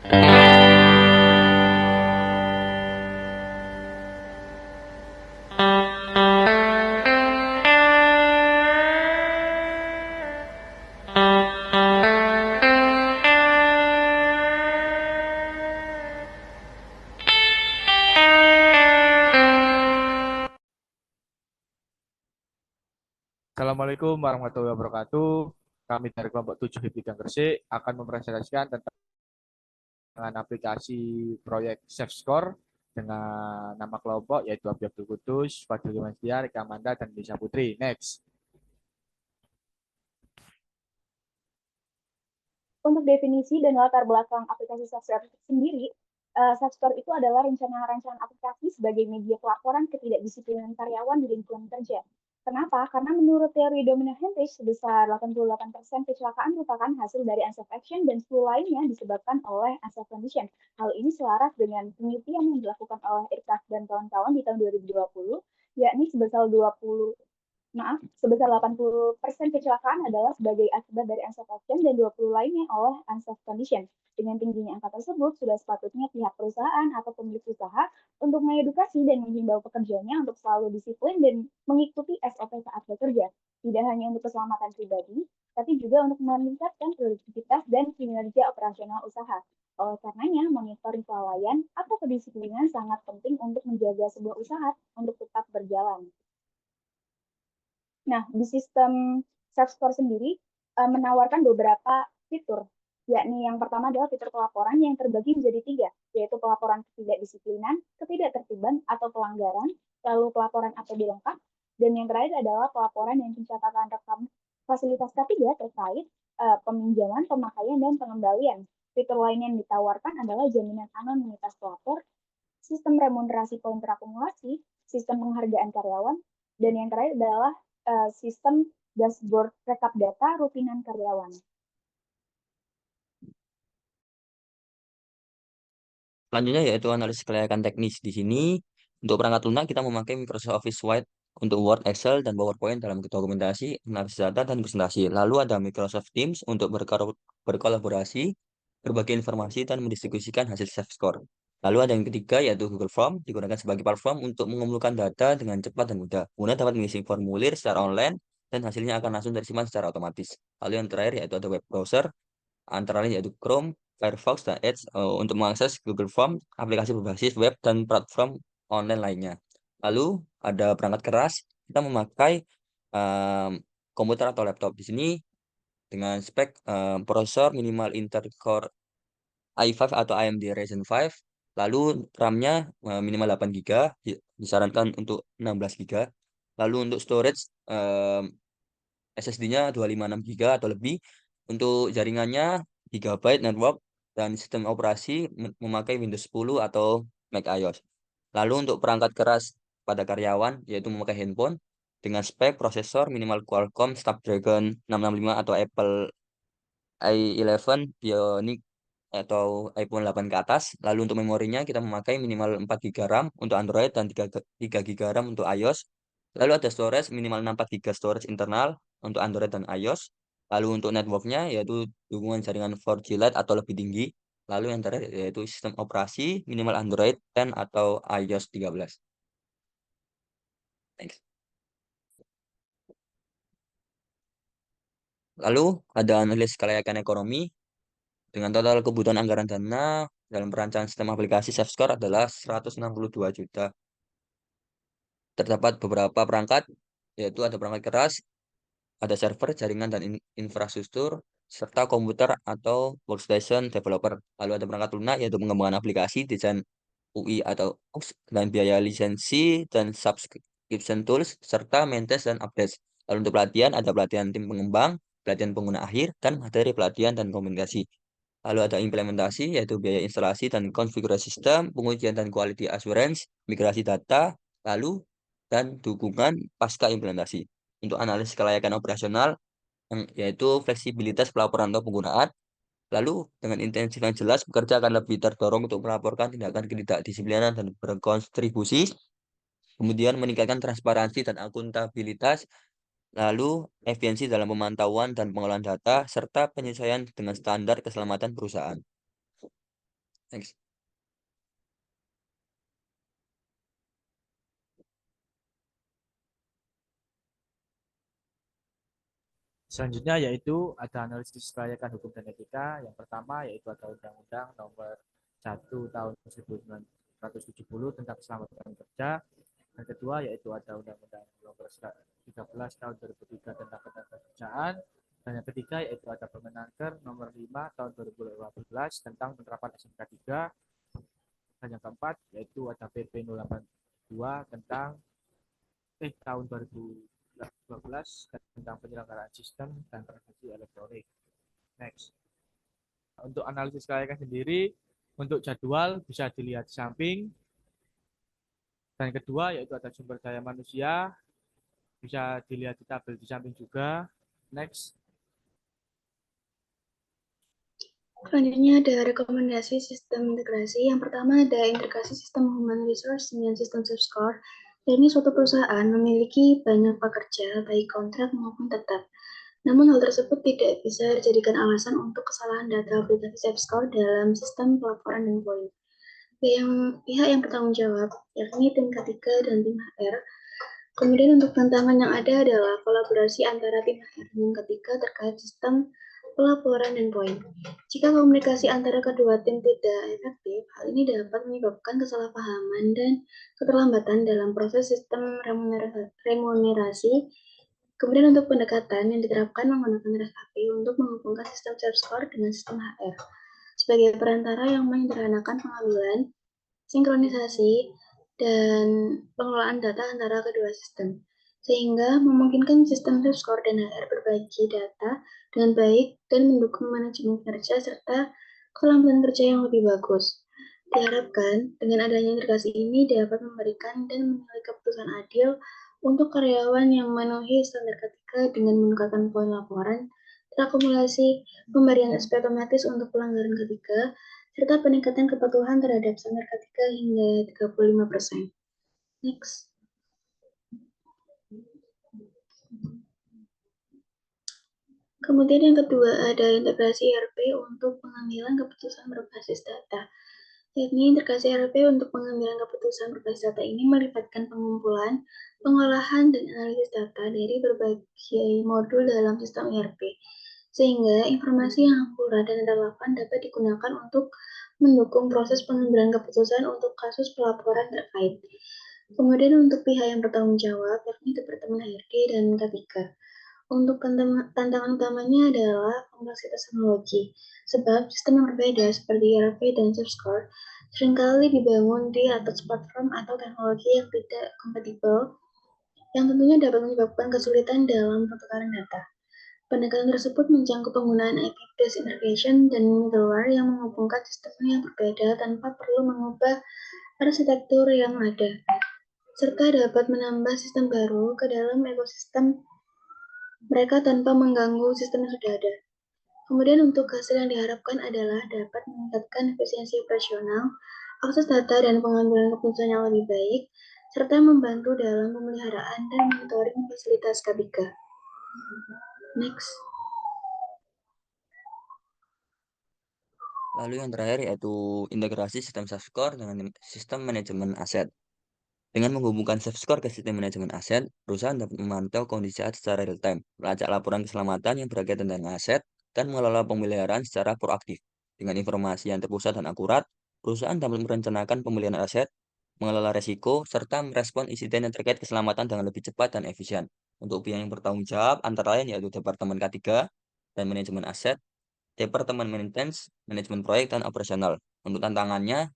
Assalamualaikum warahmatullahi wabarakatuh. Kami dari kelompok 7 Hipidang Gresik akan mempresentasikan tentang aplikasi proyek SafeScore dengan nama kelompok yaitu Abi Abdul Kudus, Fadil Dimanstia, Rika Amanda, dan Nisa Putri. Next. Untuk definisi dan latar belakang aplikasi SafeScore sendiri, SafeScore itu adalah rancangan aplikasi sebagai media pelaporan ketidakdisiplinan karyawan di lingkungan kerja. Kenapa? Karena menurut teori dominant Heinrich, sebesar 88% kecelakaan merupakan hasil dari unsafe action dan 10 lainnya disebabkan oleh unsafe condition. Hal ini selaras dengan penelitian yang dilakukan oleh Irkaf dan kawan-kawan di tahun 2020, yakni sebesar 80% kecelakaan adalah sebagai akibat dari unsafe action dan 20 lainnya oleh unsafe condition. Dengan tingginya angka tersebut, sudah sepatutnya pihak perusahaan atau pemilik usaha untuk mengedukasi dan menghimbau pekerjanya untuk selalu disiplin dan mengikuti SOP saat bekerja. Tidak hanya untuk keselamatan pribadi, tapi juga untuk meningkatkan produktivitas dan kinerja operasional usaha. Oleh karenanya, monitoring kelalaian atau kedisiplinan sangat penting untuk menjaga sebuah usaha untuk tetap berjalan. Nah, di sistem SafeScore sendiri menawarkan beberapa fitur, yakni yang pertama adalah fitur pelaporan yang terbagi menjadi 3, yaitu pelaporan ketidakdisiplinan, ketidaktertiban, atau pelanggaran, lalu pelaporan APD lengkap, dan yang terakhir adalah pelaporan yang pencatatan rekam fasilitas K3 terkait peminjaman, pemakaian, dan pengembalian. Fitur lain yang ditawarkan adalah jaminan anonimitas pelapor, sistem remunerasi poin terakumulasi, sistem penghargaan karyawan, dan yang terakhir adalah sistem dashboard rekap data rutinan karyawan. Selanjutnya yaitu analisis kelayakan teknis. Di sini untuk perangkat lunak kita memakai Microsoft Office Suite untuk Word, Excel, dan PowerPoint dalam dokumentasi, analisis data, dan presentasi. Lalu ada Microsoft Teams untuk berkolaborasi, berbagi informasi, dan mendistribusikan hasil self-score. Lalu ada yang ketiga yaitu Google Form, digunakan sebagai platform untuk mengumpulkan data dengan cepat dan mudah. Pengguna dapat mengisi formulir secara online dan hasilnya akan langsung tersimpan secara otomatis. Lalu yang terakhir yaitu ada web browser, antara lain yaitu Chrome, Firefox, dan Edge untuk mengakses Google Form, aplikasi berbasis web, dan platform online lainnya. Lalu ada perangkat keras, kita memakai komputer atau laptop. Di sini dengan spek prosesor minimal Intel Core i5 atau AMD Ryzen 5, lalu RAM-nya minimal 8 GB, disarankan untuk 16 GB. Lalu untuk storage SSD-nya 256 GB atau lebih. Untuk jaringannya GB network dan sistem operasi memakai Windows 10 atau Mac iOS. Lalu untuk perangkat keras pada karyawan yaitu memakai handphone dengan spek prosesor minimal Qualcomm Snapdragon 665 atau Apple i11 Bionic atau iPhone 8 ke atas. Lalu untuk memorinya kita memakai minimal 4 GB RAM untuk Android dan 3 GB RAM untuk iOS. Lalu ada storage minimal 64 GB storage internal untuk Android dan iOS. Lalu untuk networknya yaitu dukungan jaringan 4G Lite atau lebih tinggi. Lalu yang terakhir yaitu sistem operasi minimal Android 10 atau iOS 13. Thanks. Lalu ada analisis kelayakan ekonomi dengan total kebutuhan anggaran dana dalam perancangan sistem aplikasi SafeScore adalah 162 juta. Terdapat beberapa perangkat, yaitu ada perangkat keras, ada server, jaringan, dan infrastruktur, serta komputer atau workstation developer. Lalu ada perangkat lunak, yaitu pengembangan aplikasi, desain UI atau UX, dan biaya lisensi dan subscription tools, serta maintenance dan updates. Lalu untuk pelatihan, ada pelatihan tim pengembang, pelatihan pengguna akhir, dan materi pelatihan dan komunikasi. Lalu ada implementasi, yaitu biaya instalasi dan konfigurasi sistem, pengujian dan quality assurance, migrasi data, lalu dan dukungan pasca implementasi. Untuk analisis kelayakan operasional, yaitu fleksibilitas pelaporan atau penggunaan. Lalu dengan intensif yang jelas, pekerja akan lebih terdorong untuk melaporkan tindakan ketidakdisiplinan dan berkontribusi. Kemudian meningkatkan transparansi dan akuntabilitas. Lalu efisiensi dalam pemantauan dan pengolahan data, serta penyesuaian dengan standar keselamatan perusahaan. Next. Selanjutnya yaitu ada analisis kelayakan hukum dan etika. Yang pertama yaitu ada Undang-Undang Nomor 1 Tahun 1970 tentang keselamatan kerja. Yang kedua yaitu ada Undang-Undang Nomor 13 Tahun 2003 tentang ketenagakerjaan. Dan yang ketiga yaitu ada Permenaker Nomor 5 Tahun 2015 tentang penerapan SMK 3. Dan yang keempat yaitu ada PP 082 tentang tahun 2012 tentang penyelenggaraan sistem dan transaksi elektronik. Next. Untuk analisis kelayakan sendiri, untuk jadwal bisa dilihat di samping. Dan kedua yaitu ada sumber daya manusia, bisa dilihat di tabel di samping juga. Next. Selanjutnya ada rekomendasi sistem integrasi. Yang pertama ada integrasi sistem human resource dengan sistem SafeScore. Dan ini suatu perusahaan memiliki banyak pekerja, baik kontrak maupun tetap. Namun hal tersebut tidak bisa dijadikan alasan untuk kesalahan data aplikasi SafeScore dalam sistem pelaporan dan poin. Pihak yang bertanggung jawab, yakni tim K3 dan tim HR. Kemudian untuk tantangan yang ada adalah kolaborasi antara tim HR dan K3 terkait sistem pelaporan dan poin. Jika komunikasi antara kedua tim tidak efektif, hal ini dapat menyebabkan kesalahpahaman dan keterlambatan dalam proses sistem remunerasi. Kemudian untuk pendekatan yang diterapkan menggunakan REST API untuk menghubungkan sistem SafeScore dengan sistem HR sebagai perantara yang menyederhanakan pengambilan, sinkronisasi, dan pengelolaan data antara kedua sistem, sehingga memungkinkan sistem SafeScore dan HR berbagi data dengan baik dan mendukung manajemen kerja serta keselamatan kerja yang lebih bagus. Diharapkan dengan adanya integrasi ini dapat memberikan dan menilai keputusan adil untuk karyawan yang memenuhi standar ketika dengan menukarkan poin laporan, terakumulasi, pemberian SP otomatis untuk pelanggaran ketika, serta peningkatan kepatuhan terhadap standar ketika hingga 35%. Next. Kemudian yang kedua ada integrasi ERP untuk pengambilan keputusan berbasis data. Yakni integrasi ERP untuk pengambilan keputusan berbasis data ini melibatkan pengumpulan, pengolahan, dan analisis data dari berbagai modul dalam sistem ERP, sehingga informasi yang akurat dan relevan dapat digunakan untuk mendukung proses pengambilan keputusan untuk kasus pelaporan terkait. Kemudian untuk pihak yang bertanggung jawab, yakni Departemen HRD dan K3. Untuk tantangan utamanya adalah kompleksitas teknologi, sebab sistem yang berbeda seperti ERP dan SafeScore seringkali dibangun di atas platform atau teknologi yang tidak kompatibel, yang tentunya dapat menyebabkan kesulitan dalam pertukaran data. Pendekatan tersebut mencakup penggunaan IP-based integration dan middleware yang menghubungkan sistem yang berbeda tanpa perlu mengubah arsitektur yang ada, serta dapat menambah sistem baru ke dalam ekosistem mereka tanpa mengganggu sistem yang sudah ada. Kemudian untuk hasil yang diharapkan adalah dapat meningkatkan efisiensi operasional, akses data dan pengambilan keputusan yang lebih baik, serta membantu dalam pemeliharaan dan monitoring fasilitas K3. Next. Lalu yang terakhir yaitu integrasi sistem SafeScore dengan sistem manajemen aset. Dengan menghubungkan SafeScore ke sistem manajemen aset, perusahaan dapat memantau kondisi aset secara real-time, melacak laporan keselamatan yang berkaitan dengan aset, dan mengelola pemeliharaan secara proaktif. Dengan informasi yang terpusat dan akurat, perusahaan dapat merencanakan pemeliharaan aset, mengelola resiko, serta merespon insiden yang terkait keselamatan dengan lebih cepat dan efisien. Untuk pihak yang bertanggung jawab, antara lain yaitu Departemen K3 dan Manajemen Aset, Departemen Maintenance, Manajemen Proyek, dan Operasional. Untuk tantangannya,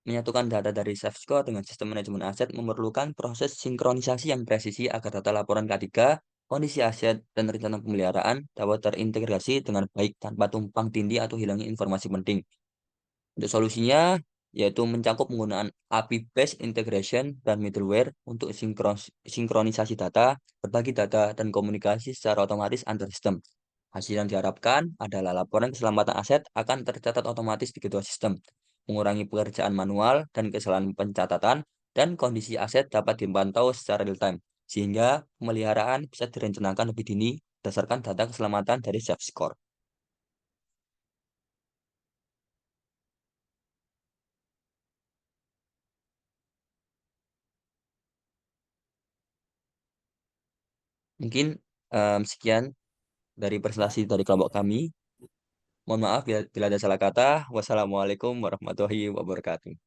menyatukan data dari SafeScore dengan sistem manajemen aset memerlukan proses sinkronisasi yang presisi agar data laporan K3, kondisi aset, dan rencana pemeliharaan dapat terintegrasi dengan baik tanpa tumpang tindih atau hilangnya informasi penting. Untuk solusinya, yaitu mencakup penggunaan API-based integration dan middleware untuk sinkronisasi data, berbagi data, dan komunikasi secara otomatis antar sistem. Hasil yang diharapkan adalah laporan keselamatan aset akan tercatat otomatis di kedua sistem, mengurangi pekerjaan manual dan kesalahan pencatatan, dan kondisi aset dapat dipantau secara real-time, sehingga pemeliharaan bisa direncanakan lebih dini berdasarkan data keselamatan dari SafeScore. Mungkin sekian dari presentasi dari kelompok kami. Mohon maaf bila ada salah kata. Wassalamualaikum warahmatullahi wabarakatuh.